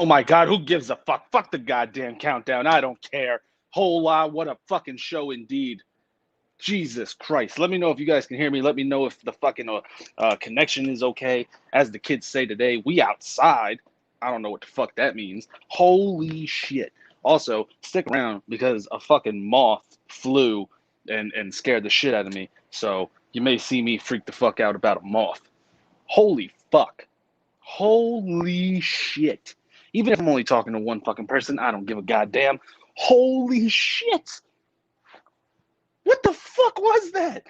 Oh my God, who gives a fuck? Fuck the goddamn countdown. I don't care. Whole lot. What a fucking show indeed. Jesus Christ. Let me know if you guys can hear me. Let me know if the fucking connection is okay. As the kids say today, we outside. I don't know what the fuck that means. Holy shit. Also, stick around because a fucking moth flew and scared the shit out of me. So you may see me freak the fuck out about a moth. Holy fuck. Holy shit. Even if I'm only talking to one fucking person, I don't give a goddamn. Holy shit. What the fuck was that?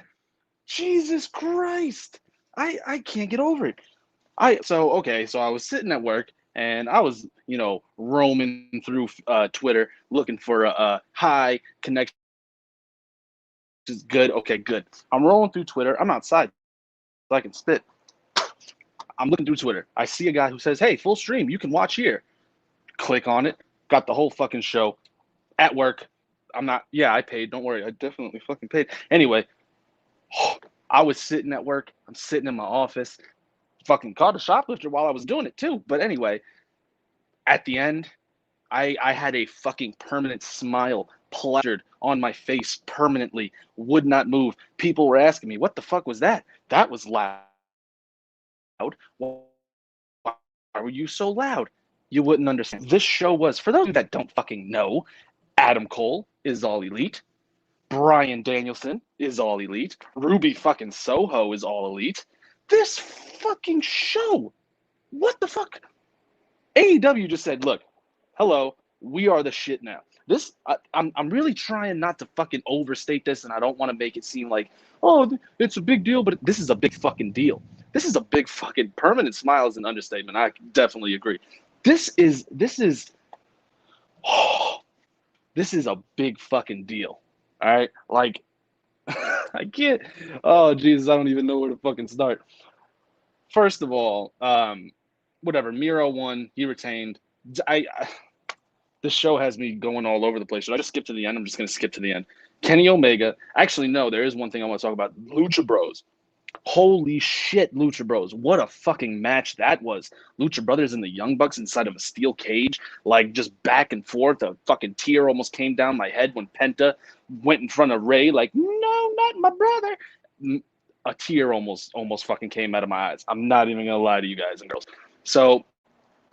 Jesus Christ. I can't get over it. So I was sitting at work and I was, roaming through Twitter looking for a high connection. Is good. Okay, good. I'm rolling through Twitter. I'm outside so I can spit. I'm looking through Twitter. I see a guy who says, "Hey, full stream. You can watch here." Click on it. Got the whole fucking show at work. I paid. Don't worry. I definitely fucking paid. Anyway, I was sitting at work. I'm sitting in my office. Fucking caught a shoplifter while I was doing it too. But anyway, at the end, I had a fucking permanent smile plastered on my face permanently. Would not move. People were asking me, "What the fuck was that? That was loud. Why were you so loud?" You wouldn't understand. This show was, for those of you that don't fucking know, Adam Cole is all elite. Bryan Danielson is all elite. Ruby fucking Soho is all elite. This fucking show. What the fuck? AEW just said, "Look, hello, we are the shit now." I'm really trying not to fucking overstate this, and I don't want to make it seem like, oh, it's a big deal, but this is a big fucking deal. This is a big fucking permanent smile is an understatement. I definitely agree. This is a big fucking deal. All right, like I can't. Oh Jesus, I don't even know where to fucking start. First of all, whatever. Miro won. He retained. This show has me going all over the place. Should I just skip to the end? I'm just gonna skip to the end. Kenny Omega. Actually, no. There is one thing I want to talk about. Lucha Bros. Holy shit, Lucha Bros. What a fucking match that was. Lucha Brothers and the Young Bucks inside of a steel cage, like just back and forth. A fucking tear almost came down my head when Penta went in front of Ray, like, "No, not my brother." A tear almost fucking came out of my eyes. I'm not even gonna lie to you guys and girls. So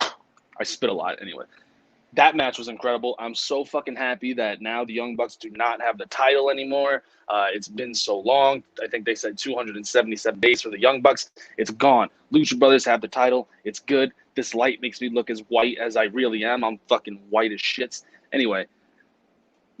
I spit a lot anyway. That match was incredible. I'm so fucking happy that now the Young Bucks do not have the title anymore. It's been so long. I think they said 277 days for the Young Bucks. It's gone. Lucha Brothers have the title. It's good. This light makes me look as white as I really am. I'm fucking white as shits. Anyway,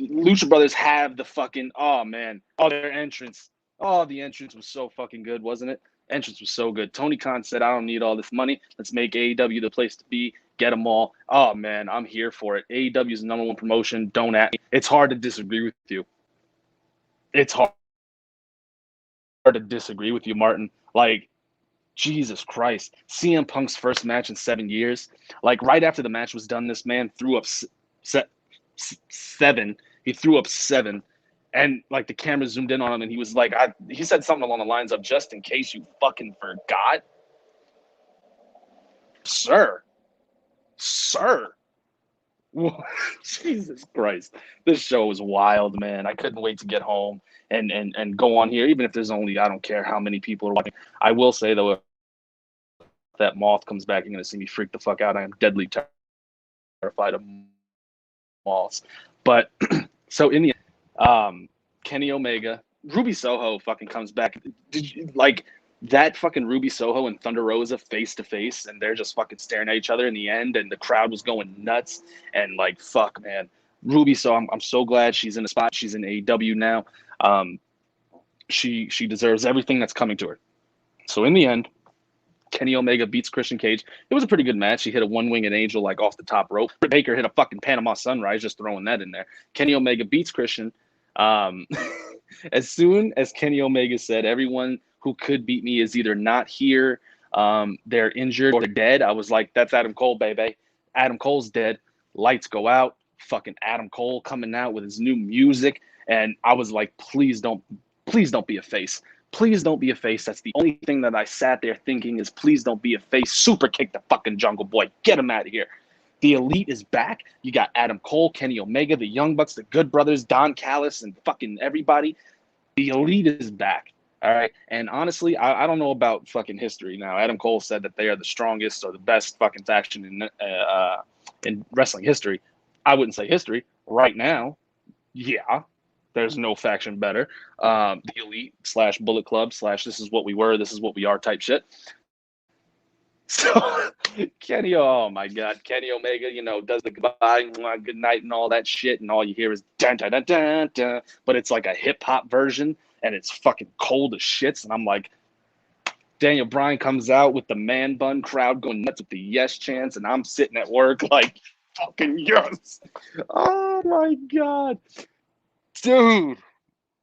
Lucha Brothers have the fucking, oh man, their entrance. Oh, the entrance was so fucking good, wasn't it? Entrance was so good. Tony Khan said, "I don't need all this money. Let's make AEW the place to be. Get them all." Oh man, I'm here for it. AEW is the number one promotion. Don't at me. It's hard to disagree with you. It's hard to disagree with you, Martin. Like, Jesus Christ. CM Punk's first match in 7 years. Like, right after the match was done, this man threw up seven. He threw up seven. And, like, the camera zoomed in on him, and he was like, he said something along the lines of, "Just in case you fucking forgot." Sir. Jesus Christ. This show was wild, man. I couldn't wait to get home and go on here, even if there's only, I don't care how many people are watching. I will say, though, if that moth comes back, you're going to see me freak the fuck out. I am deadly terrified of moths. But, so in the end, Kenny Omega, Ruby Soho fucking comes back. Did you, like, that fucking Ruby Soho and Thunder Rosa face to face, and they're just fucking staring at each other in the end, and the crowd was going nuts. And like, fuck, man, Ruby Soho, I'm so glad she's in a spot. She's in AEW now. She deserves everything that's coming to her. So in the end, Kenny Omega beats Christian Cage. It was a pretty good match. He hit a one-winged angel like off the top rope. Britt Baker hit a fucking Panama Sunrise, just throwing that in there. Kenny Omega beats Christian. As soon as Kenny Omega said, "Everyone who could beat me is either not here, they're injured, or they're dead," I was like, "That's Adam Cole, baby. Adam Cole's dead." Lights go out. Fucking Adam Cole coming out with his new music. And I was like, please don't be a face. Please don't be a face. That's the only thing that I sat there thinking is, please don't be a face. Super kick the fucking Jungle Boy. Get him out of here. The Elite is back. You got Adam Cole, Kenny Omega, the Young Bucks, the Good Brothers, Don Callis, and fucking everybody. The Elite is back. All right. And honestly, I don't know about fucking history now. Adam Cole said that they are the strongest or the best fucking faction in wrestling history. I wouldn't say history. Right now, yeah, there's no faction better. The Elite / Bullet Club / this is what we were, this is what we are type shit. So Kenny, oh my God, Kenny Omega, does the goodbye, good night, and all that shit, and all you hear is dun dun dun dun dun, but it's like a hip hop version, and it's fucking cold as shits, and I'm like, Daniel Bryan comes out with the man bun, crowd going nuts with the yes chants, and I'm sitting at work like, fucking yes, oh my God, dude,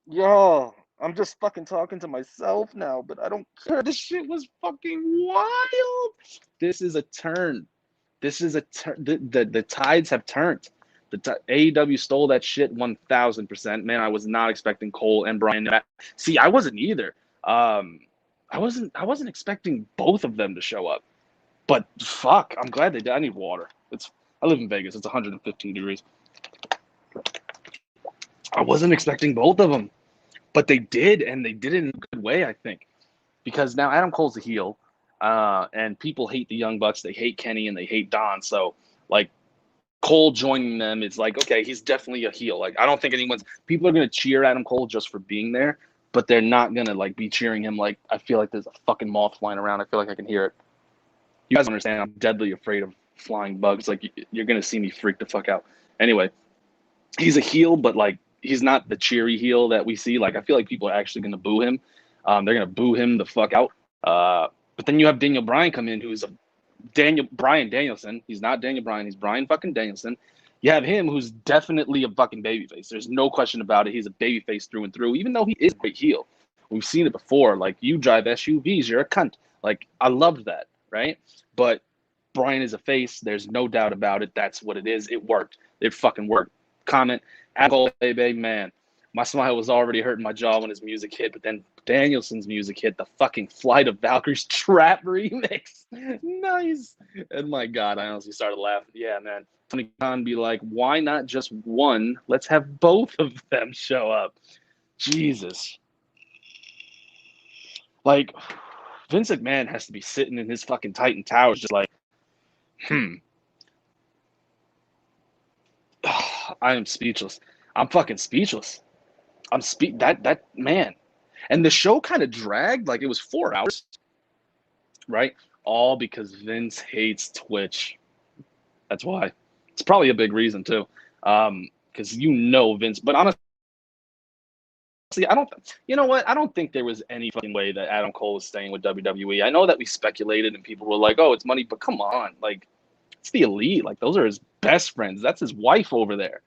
yo. I'm just fucking talking to myself now, but I don't care. This shit was fucking wild. This is a turn. This is a turn. The tides have turned. AEW stole that shit 1,000%. Man, I was not expecting Cole and Bryan. See, I wasn't either. I wasn't expecting both of them to show up. But fuck, I'm glad they did. I need water. I live in Vegas. It's 115 degrees. I wasn't expecting both of them. But they did, and they did it in a good way, I think. Because now Adam Cole's a heel, and people hate the Young Bucks. They hate Kenny, and they hate Don. So, like, Cole joining them is like, okay, he's definitely a heel. Like, I don't think people are going to cheer Adam Cole just for being there, but they're not going to, like, be cheering him like, I feel like there's a fucking moth flying around. I feel like I can hear it. You guys understand, I'm deadly afraid of flying bugs. Like, you're going to see me freak the fuck out. Anyway, he's a heel, but, like, he's not the cheery heel that we see. Like, I feel like people are actually going to boo him. They're going to boo him the fuck out. But then you have Daniel Bryan come in, who's Bryan Danielson. He's not Daniel Bryan. He's Bryan fucking Danielson. You have him, who's definitely a fucking babyface. There's no question about it. He's a babyface through and through, even though he is a great heel. We've seen it before. Like, you drive SUVs, you're a cunt. Like, I loved that, right? But Bryan is a face. There's no doubt about it. That's what it is. It worked. It fucking worked. Comment. Apple, baby, man. My smile was already hurting my jaw when his music hit, but then Danielson's music hit, the fucking Flight of Valkyries trap remix. Nice. And my God, I honestly started laughing. Yeah, man. Tony Khan be like, why not just one? Let's have both of them show up. Jesus. Like, Vince McMahon has to be sitting in his fucking Titan Towers just like, I am speechless. I'm fucking speechless. That man. And the show kind of dragged, like it was 4 hours, right? All because Vince hates Twitch. That's why. It's probably a big reason too. Because Vince, but honestly, I don't think there was any fucking way that Adam Cole was staying with WWE. I know that we speculated and people were like, oh, it's money, but come on, like, it's the Elite. Like, those are his best friends. That's his wife over there.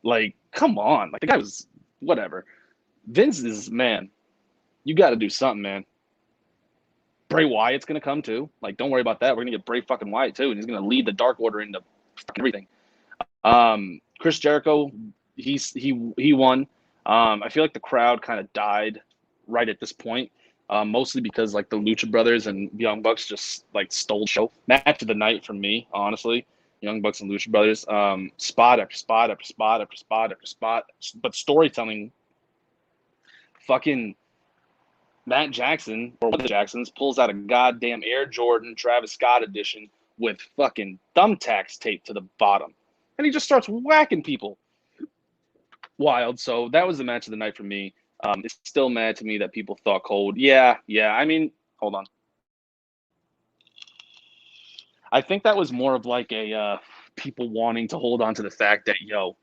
Like, come on. Like, the guy was whatever. Vince is, man, you got to do something, man. Bray Wyatt's going to come too. Like, don't worry about that. We're going to get Bray fucking Wyatt too. And he's going to lead the Dark Order into fucking everything. Chris Jericho, he won. I feel like the crowd kind of died right at this point. Mostly because like the Lucha Brothers and Young Bucks just like stole the show. Match of the night for me, honestly. Young Bucks and Lucha Brothers. Spot after spot after spot after spot after spot. But storytelling, fucking Matt Jackson, or one of the Jacksons, pulls out a goddamn Air Jordan Travis Scott edition with fucking thumbtacks taped to the bottom. And he just starts whacking people. Wild. So that was the match of the night for me. It's still mad to me that people thought cold. Yeah. I mean, hold on. I think that was more of like a people wanting to hold on to the fact that,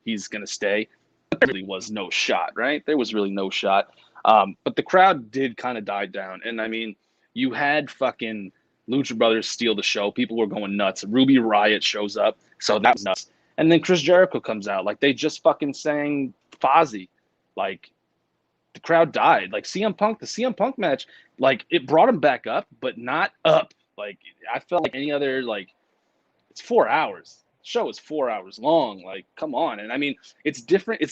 he's going to stay. But there really was no shot, right? There was really no shot. But the crowd did kind of die down. And I mean, you had fucking Lucha Brothers steal the show. People were going nuts. Ruby Riott shows up. So that was nuts. And then Chris Jericho comes out. Like, they just fucking sang Fozzy. Like, the crowd died. Like, the CM Punk match, like, it brought him back up, but not up. Like, I felt like any other, like, it's 4 hours. show is 4 hours long. Like, come on. And I mean, it's different.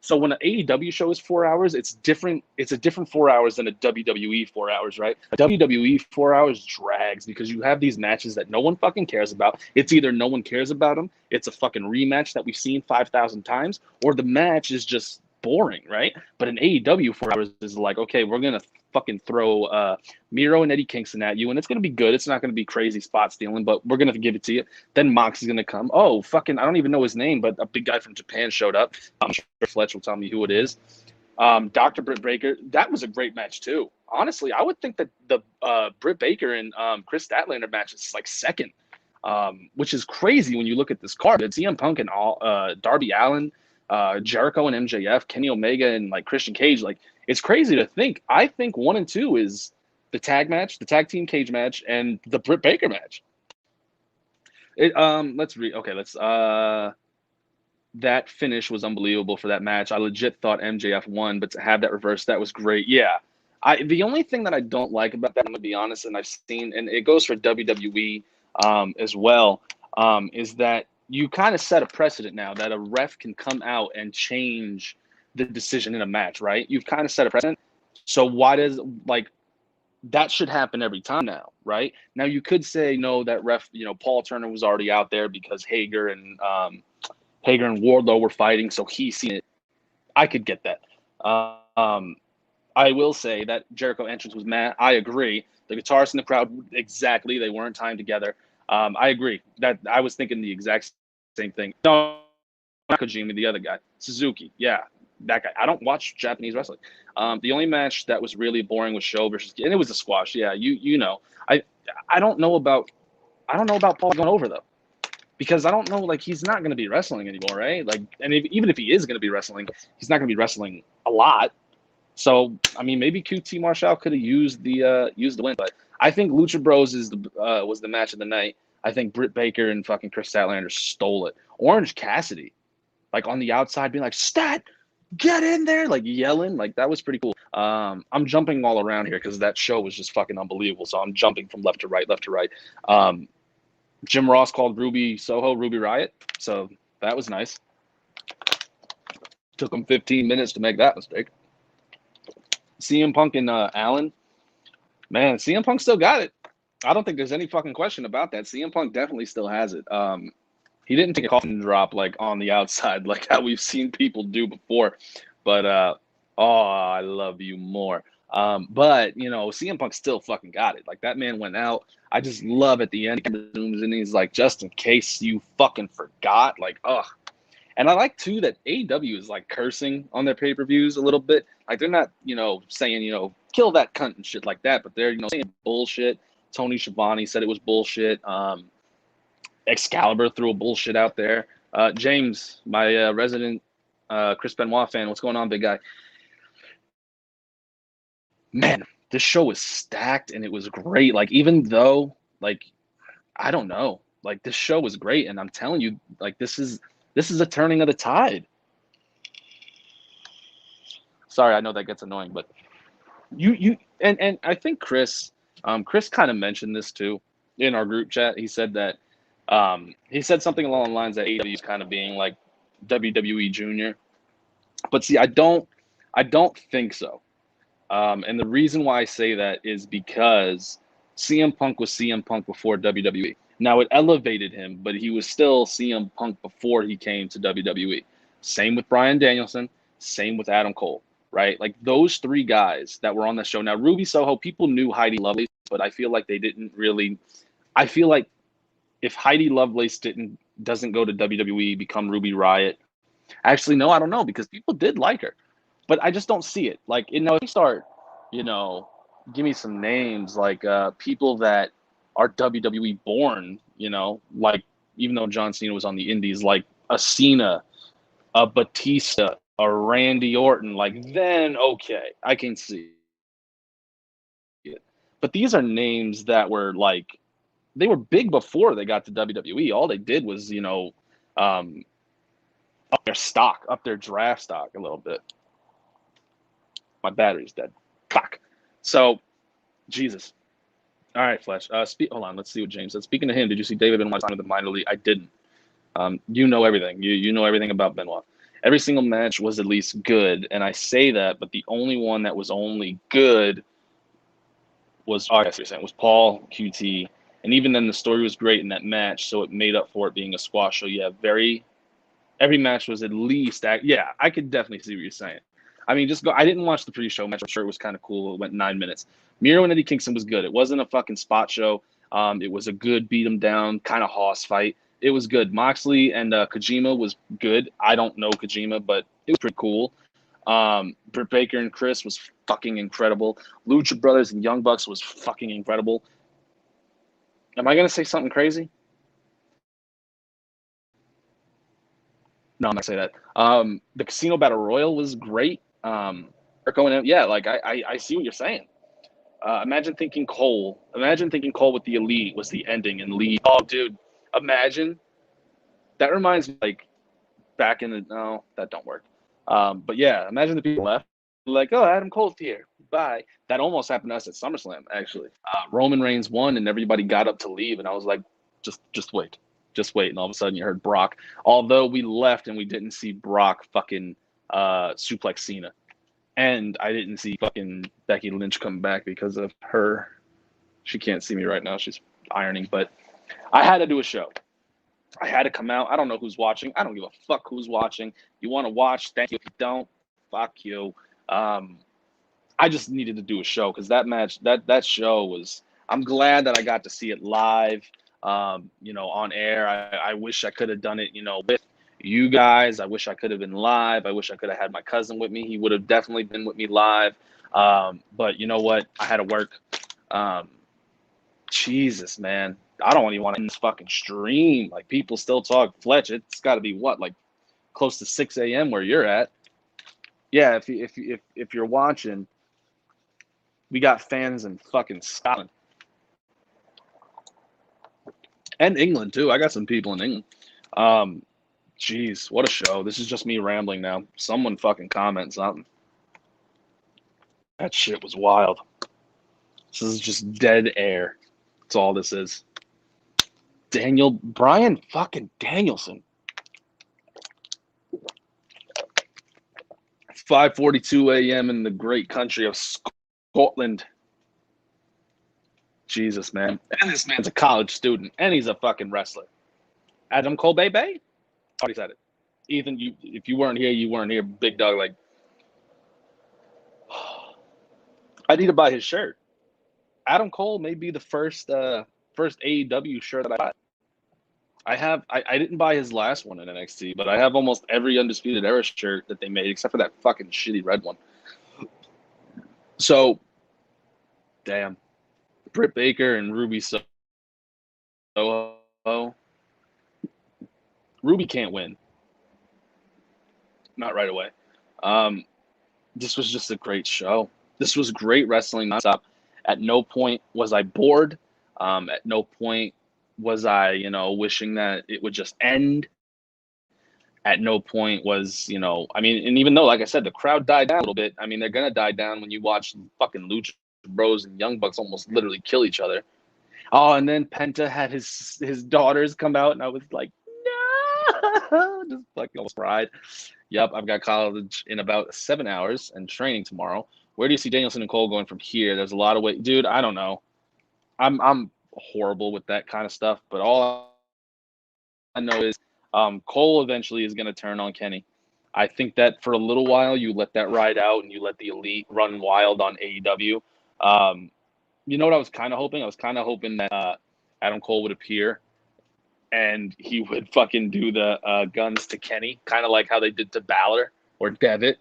So when an AEW show is 4 hours, it's different. It's a different 4 hours than a WWE 4 hours, right? A WWE 4 hours drags because you have these matches that no one fucking cares about. It's either no one cares about them, it's a fucking rematch that we've seen 5,000 times, or the match is just boring, right? But an AEW 4 hours is like, okay, we're gonna fucking throw Miro and Eddie Kingston at you, and it's gonna be good. It's not gonna be crazy spot stealing, but we're gonna give it to you. Then Mox is gonna come. Oh, fucking, I don't even know his name, but a big guy from Japan showed up. I'm sure Fletch will tell me who it is. Dr. Britt Baker, that was a great match too. Honestly, I would think that the Britt Baker and Chris Statlander match is like second, which is crazy when you look at this card. It's CM Punk and Darby Allin, Jericho and MJF, Kenny Omega and like Christian Cage. Like, it's crazy to think. I think 1 and 2 is the tag match, the tag team cage match, and the Britt Baker match. Let's read. Okay, let's. That finish was unbelievable for that match. I legit thought MJF won, but to have that reverse, that was great. Yeah. The only thing that I don't like about that, I'm gonna be honest, and I've seen, and it goes for WWE as well, is that you kind of set a precedent now that a ref can come out and change the decision in a match, right? You've kind of set a precedent. So why does, like, that should happen every time now, right? Now you could say no, that ref, Paul Turner was already out there because Hager and Wardlow were fighting, so he's seen it. I could get that. I will say that Jericho entrance was mad. I agree. The guitarists in the crowd, exactly, they weren't timed together. I agree. That I was thinking the exact same thing. No, not Kojima, the other guy, Suzuki. Yeah, that guy. I don't watch Japanese wrestling. The only match that was really boring was Show versus, and it was a squash. Yeah, you know. I don't know about Paul going over though, because I don't know, like, he's not going to be wrestling anymore, right? Like, and even if he is going to be wrestling, he's not going to be wrestling a lot. So, I mean, maybe QT Marshall could have used the win, but I think Lucha Bros was the match of the night. I think Britt Baker and fucking Chris Statlander stole it. Orange Cassidy, like, on the outside, being like, "Stat, get in there!" like yelling, like, that was pretty cool. I'm jumping all around here because that show was just fucking unbelievable. So I'm jumping from left to right, left to right. Jim Ross called Ruby Soho Ruby Riot, so that was nice. Took him 15 minutes to make that mistake. CM Punk and Allen, man, CM Punk still got it. I don't think there's any fucking question about that. CM Punk definitely still has it. He didn't take a coffin drop like on the outside like how we've seen people do before, but I love you more. But CM Punk still fucking got it. Like, that man went out. I just love at the end he zooms and he's like, "Just in case you fucking forgot," like, ugh. And I like too that AEW is like cursing on their pay-per-views a little bit. Like, they're not, saying, "Kill that cunt" and shit like that, but they're, saying bullshit. Tony Schiavone said it was bullshit. Excalibur threw a bullshit out there. James, my resident Chris Benoit fan, what's going on, big guy? Man, this show was stacked and it was great. Like, even though, like, I don't know, like, this show was great, and I'm telling you, like, this is a turning of the tide. Sorry, I know that gets annoying, but and I think Chris kind of mentioned this too in our group chat. He said that he said something along the lines that AEW is kind of being like WWE Junior. But see, I don't think so. And the reason why I say that is because CM Punk was CM Punk before WWE. Now, it elevated him, but he was still CM Punk before he came to WWE. Same with Bryan Danielson. Same with Adam Cole, right? Like, those three guys that were on the show. Now, Ruby Soho, people knew Heidi Lovelace, but I feel like they didn't really. I feel like if Heidi Lovelace doesn't go to WWE, become Ruby Riott. Actually, no, I don't know, because people did like her. But I just don't see it. Like, if you start, give me some names, like people that are WWE born, like, even though John Cena was on the Indies, like a Cena, a Batista, a Randy Orton, like, then okay, I can see it. But these are names that were like, they were big before they got to WWE. All they did was, up their draft stock a little bit. My battery's dead. Fuck. So, Jesus. All right, Flash. Hold on. Let's see what James said. Speaking to him, did you see David Benoit sign with the minor league? I didn't. You know everything. You know everything about Benoit. Every single match was at least good, and I say that, but the only one that was only good was was Paul QT, and even then the story was great in that match, so it made up for it being a squash. So yeah, every match was at least yeah, I could definitely see what you're saying. I mean, just go. I didn't watch the pre-show match. I'm sure it was kind of cool. It went 9 minutes. Miro and Eddie Kingston was good. It wasn't a fucking spot show. It was a good beat 'em down kind of hoss fight. It was good. Moxley and Kojima was good. I don't know Kojima, but it was pretty cool. Britt Baker and Chris was fucking incredible. Lucha Brothers and Young Bucks was fucking incredible. Am I gonna say something crazy? No, I'm not gonna say that. The Casino Battle Royal was great. Going out, yeah, like I see what you're saying. Imagine thinking Cole. Imagine thinking Cole with the Elite was the ending and Lee. Oh, dude, imagine. That reminds me, like back in the no, that don't work. But yeah, imagine the people left, like, oh, Adam Cole's here, bye. That almost happened to us at SummerSlam, actually. Roman Reigns won, and everybody got up to leave, and I was like, just wait, just wait. And all of a sudden, you heard Brock. Although we left and we didn't see Brock fucking suplex Cena. And I didn't see fucking Becky Lynch come back because of her. She can't see me right now. She's ironing. But I had to do a show. I had to come out. I don't know who's watching. I don't give a fuck who's watching. You want to watch? Thank you. If you don't, fuck you. I just needed to do a show because that match, that show was. I'm glad that I got to see it live. On air. I wish I could have done it. With you guys. I wish I could have been live. I wish I could have had my cousin with me. He would have definitely been with me live. But you know what? I had to work. Jesus, man. I don't even want to end this fucking stream. Like, people still talk Fletch. It's got to be what, like close to 6 a.m. where you're at. Yeah, if you're watching, we got fans in fucking Scotland and England too. I got some people in England. Jeez, what a show. This is just me rambling now. Someone fucking comment something. That shit was wild. This is just dead air. That's all this is. Brian fucking Danielson. 5:42 a.m. in the great country of Scotland. Jesus, man. And this man's a college student, and he's a fucking wrestler. Adam Cole, baby. Already said it. Ethan, if you weren't here, you weren't here. Big dog, like, I need to buy his shirt. Adam Cole may be the first AEW shirt that I bought. I didn't buy his last one in NXT, but I have almost every Undisputed Era shirt that they made, except for that fucking shitty red one. So, damn. Britt Baker and Ruby Soho. Ruby can't win. Not right away. This was just a great show. This was great wrestling nonstop. At no point was I bored. At no point was I, wishing that it would just end. At no point was, and even though, like I said, the crowd died down a little bit, I mean, they're going to die down when you watch fucking Lucha Bros and Young Bucks almost literally kill each other. Oh, and then Penta had his daughters come out, and I was like, no, just fucking almost cried. Yep, I've got college in about 7 hours and training tomorrow. Where do you see Danielson and Cole going from here? There's a lot of weight, dude. I don't know. I'm horrible with that kind of stuff, but all I know is Cole eventually is going to turn on Kenny. I think that for a little while you let that ride out and you let the Elite run wild on AEW. You know what I was kind of hoping? I was kind of hoping that Adam Cole would appear and he would fucking do the guns to Kenny, kind of like how they did to Balor or Devitt,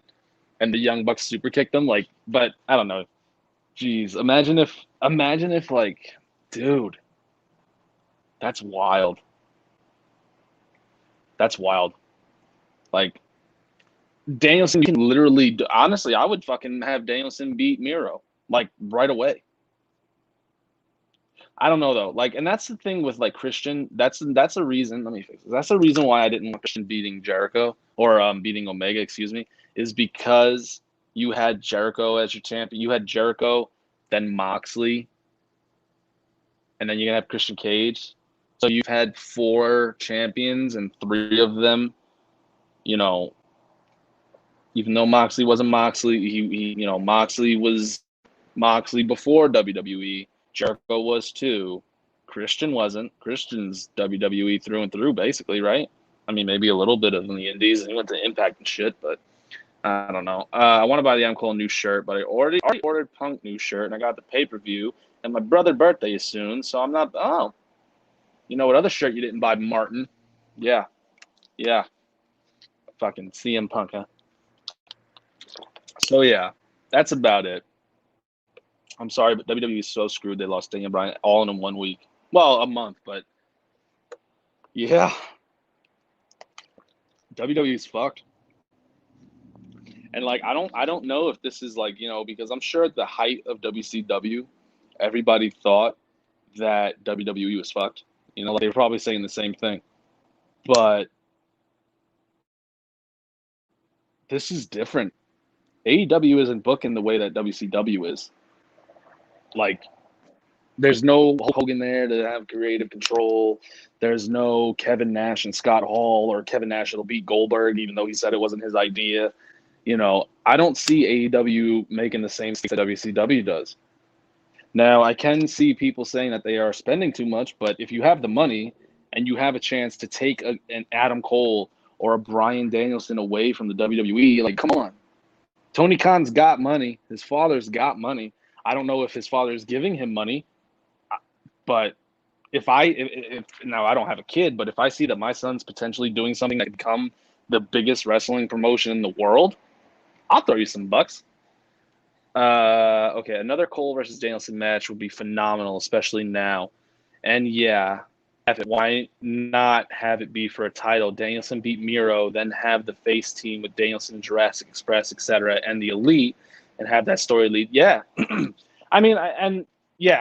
and the Young Bucks super kicked them. Like, but I don't know. Jeez, imagine if like, dude, that's wild. That's wild. Like, Danielson can literally, honestly, I would fucking have Danielson beat Miro, like, right away. I don't know though. Like, and that's the thing with like Christian. That's a reason. Let me fix this. That's the reason why I didn't want Christian beating Jericho or beating Omega. Excuse me, is because you had Jericho as your champion. You had Jericho, then Moxley, and then you're gonna have Christian Cage. So you've had 4 champions, and 3 of them, you know, even though Moxley wasn't Moxley, Moxley was Moxley before WWE. Jericho was too. Christian wasn't. Christian's WWE through and through, basically, right? I mean, maybe a little bit of the Indies, and he went to Impact and shit, but I don't know. I want to buy the Adam Cole new shirt, but I already ordered Punk new shirt, and I got the pay-per-view, and my brother's birthday is soon, so I'm not. Oh, you know what other shirt you didn't buy, Martin? Yeah, fucking CM Punk, huh? So yeah, that's about it. I'm sorry, but WWE is so screwed. They lost Daniel Bryan all in 1 week. Well, a month, but yeah, WWE's fucked. And like, I don't know if this is like, because I'm sure at the height of WCW, everybody thought that WWE was fucked. Like they were probably saying the same thing. But this is different. AEW isn't booking the way that WCW is. Like, there's no Hulk Hogan there to have creative control. There's no Kevin Nash and Scott Hall, or Kevin Nash will beat Goldberg, even though he said it wasn't his idea. I don't see AEW making the same thing that WCW does. Now, I can see people saying that they are spending too much, but if you have the money and you have a chance to take an Adam Cole or a Bryan Danielson away from the WWE, like, come on. Tony Khan's got money. His father's got money. I don't know if his father is giving him money, but if now I don't have a kid, but if I see that my son's potentially doing something that could become the biggest wrestling promotion in the world, I'll throw you some bucks. Okay, another Cole versus Danielson match would be phenomenal, especially now. And yeah, why not have it be for a title? Danielson beat Miro, then have the face team with Danielson, Jurassic Express, etc., and the Elite, and have that story lead. Yeah, I mean,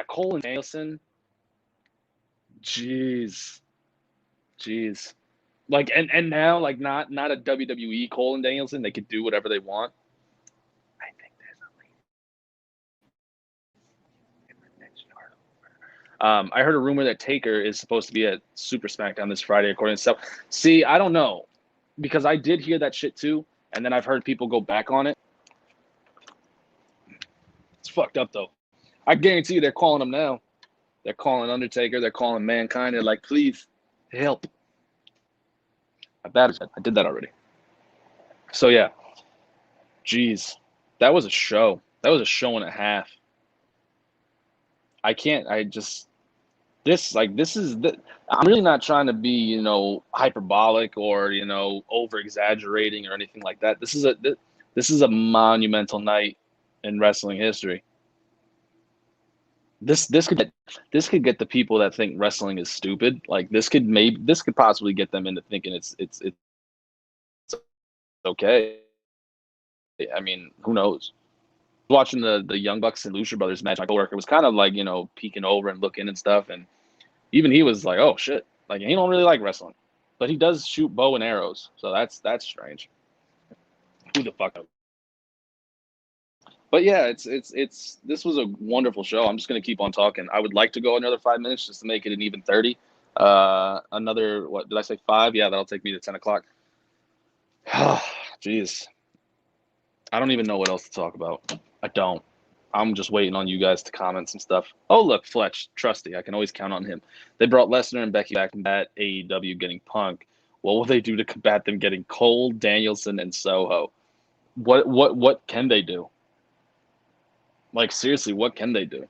Cole and Danielson. Jeez. Like, and now, like, not a WWE Cole and Danielson. They could do whatever they want. I think there's a link in the next article. I heard a rumor that Taker is supposed to be at Super SmackDown this Friday, according to stuff. See, I don't know, because I did hear that shit too, and then I've heard people go back on it. It's fucked up though. I guarantee you, they're calling him now. They're calling Undertaker. They're calling Mankind. They're like, please help. I did that already. So yeah, jeez, that was a show. That was a show and a half. I'm really not trying to be, hyperbolic or, over exaggerating or anything like that. This is a monumental night in wrestling history. This could get the people that think wrestling is stupid. Like, this could possibly get them into thinking it's okay. I mean, who knows? Watching the Young Bucks and Lucha Brothers match, my coworker was kind of like, peeking over and looking and stuff, and even he was like, "Oh shit!" Like, he don't really like wrestling, but he does shoot bow and arrows, so that's strange. Who the fuck knows? But yeah, this was a wonderful show. I'm just gonna keep on talking. I would like to go another 5 minutes just to make it an even 30. Another, what did I say, 5? Yeah, that'll take me to 10 o'clock. Jeez, I don't even know what else to talk about. I don't. I'm just waiting on you guys to comment some stuff. Oh, look, Fletch, trusty. I can always count on him. They brought Lesnar and Becky back to combat AEW getting Punk. What will they do to combat them getting Cole, Danielson, and Soho? What can they do? Like, seriously, what can they do?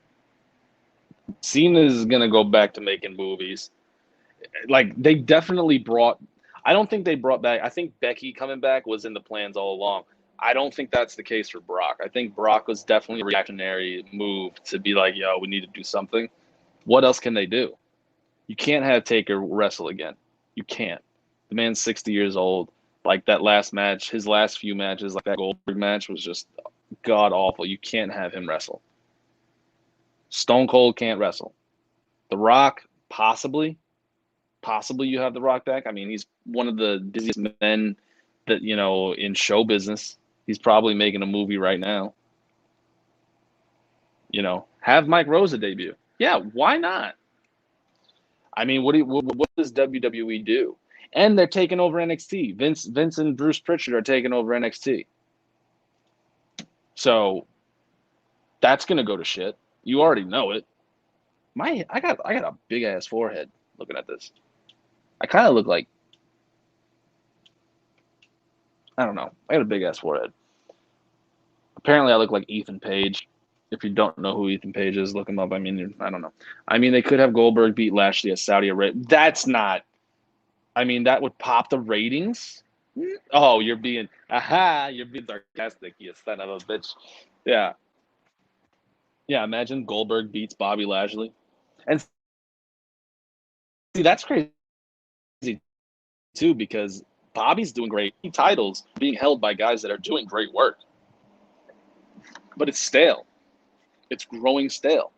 Cena's gonna go back to making movies. Like, they definitely brought. I don't think they brought back. I think Becky coming back was in the plans all along. I don't think that's the case for Brock. I think Brock was definitely a reactionary move to be like, yo, we need to do something. What else can they do? You can't have Taker wrestle again. You can't. The man's 60 years old. Like, that last match, his last few matches, like that Goldberg match, was just god awful. You can't have him wrestle. Stone Cold can't wrestle. The Rock, possibly you have The Rock back. I mean, he's one of the busiest men that, in show business. He's probably making a movie right now. Have Mike Rosa debut. Yeah, why not? I mean, what does WWE do? And they're taking over NXT. Vince and Bruce Pritchard are taking over NXT. So that's gonna go to shit. You already know it. I got a big ass forehead looking at this. I kind of look like, I don't know. I got a big ass forehead. Apparently, I look like Ethan Page. If you don't know who Ethan Page is, look him up. I mean, I don't know. I mean, they could have Goldberg beat Lashley at Saudi Arabia. That's not. I mean, that would pop the ratings. Oh, you're being sarcastic, you son of a bitch. Yeah, yeah. Imagine Goldberg beats Bobby Lashley, and see that's crazy too because Bobby's doing great. Titles being held by guys that are doing great work, but it's stale. It's growing stale.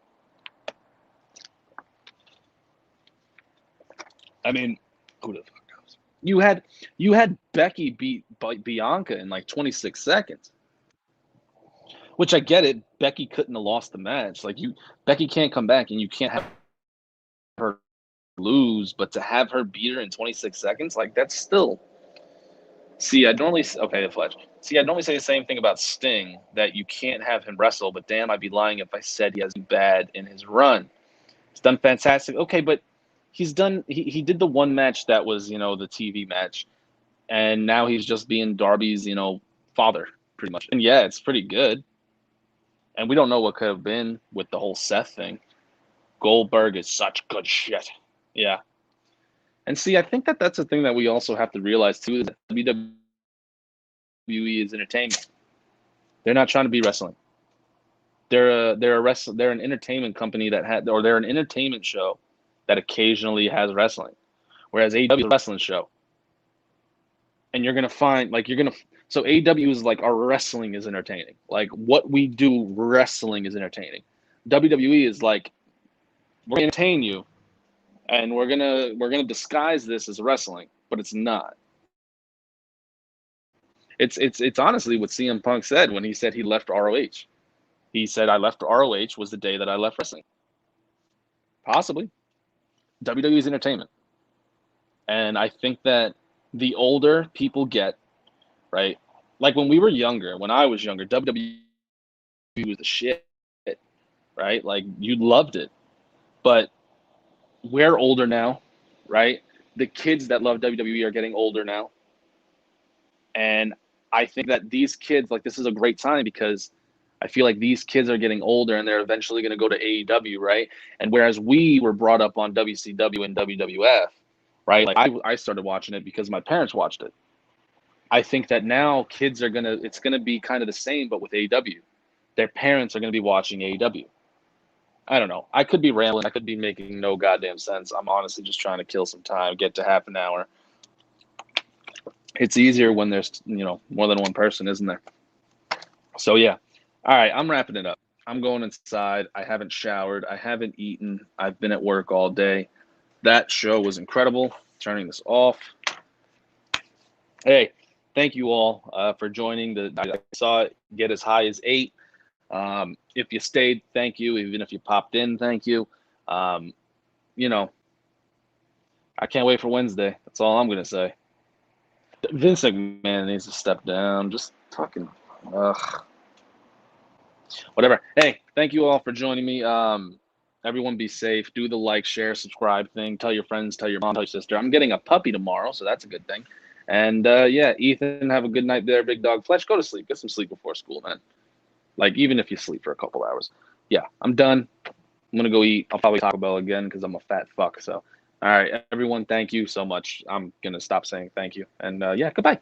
I mean, who the fuck knows? You had Becky beat Bianca in like 26 seconds, which I get it. Becky couldn't have lost the match. Like Becky can't come back, and you can't have her lose, but to have her beat her in 26 seconds, like that's still. See, Fletch. See, I'd normally say the same thing about Sting, that you can't have him wrestle, but damn, I'd be lying if I said he has been bad in his run. He's done fantastic. Okay, but he did the one match that was, the TV match, and now he's just being Darby's, father, pretty much. And yeah, it's pretty good. And we don't know what could have been with the whole Seth thing. Goldberg is such good shit. Yeah. And see, I think that's a thing that we also have to realize too, is that WWE is entertainment. They're not trying to be wrestling. They're an entertainment company they're an entertainment show that occasionally has wrestling. Whereas AEW is a wrestling show. And you're gonna find so AEW is like, our wrestling is entertaining. Like what we do, wrestling is entertaining. WWE is like, we're gonna entertain you, and we're gonna disguise this as wrestling, but it's not. It's honestly what CM Punk said when he said he left ROH. He said, I left ROH was the day that I left wrestling. Possibly. WWE is entertainment. And I think that the older people get, right? Like when we were younger, when I was younger, WWE was the shit, right? Like you loved it. But we're older now, right? The kids that love WWE are getting older now. And I think that these kids, like, this is a great time because I feel like these kids are getting older and they're eventually going to go to AEW, right? And whereas we were brought up on WCW and WWF, right? Like I started watching it because my parents watched it. I think that now kids it's going to be kind of the same, but with AEW. Their parents are going to be watching AEW. I don't know. I could be rambling. I could be making no goddamn sense. I'm honestly just trying to kill some time, get to half an hour. It's easier when there's, more than one person, isn't there? So, yeah. All right, I'm wrapping it up. I'm going inside. I haven't showered. I haven't eaten. I've been at work all day. That show was incredible. Turning this off. Hey, thank you all for joining. I saw it get as high as 8. If you stayed, thank you. Even if you popped in, thank you. I can't wait for Wednesday. That's all I'm going to say. Vince McMahon needs to step down. Just fucking, whatever. Hey, thank you all for joining me. Everyone be safe. Do the like, share, subscribe thing. Tell your friends, tell your mom, tell your sister. I'm getting a puppy tomorrow, so that's a good thing. And yeah, Ethan, have a good night there, big dog. Fletch, go to sleep. Get some sleep before school, man. Like, even if you sleep for a couple hours. Yeah, I'm done. I'm going to go eat. I'll probably Taco Bell again because I'm a fat fuck. So, all right, everyone, thank you so much. I'm going to stop saying thank you. And yeah, goodbye.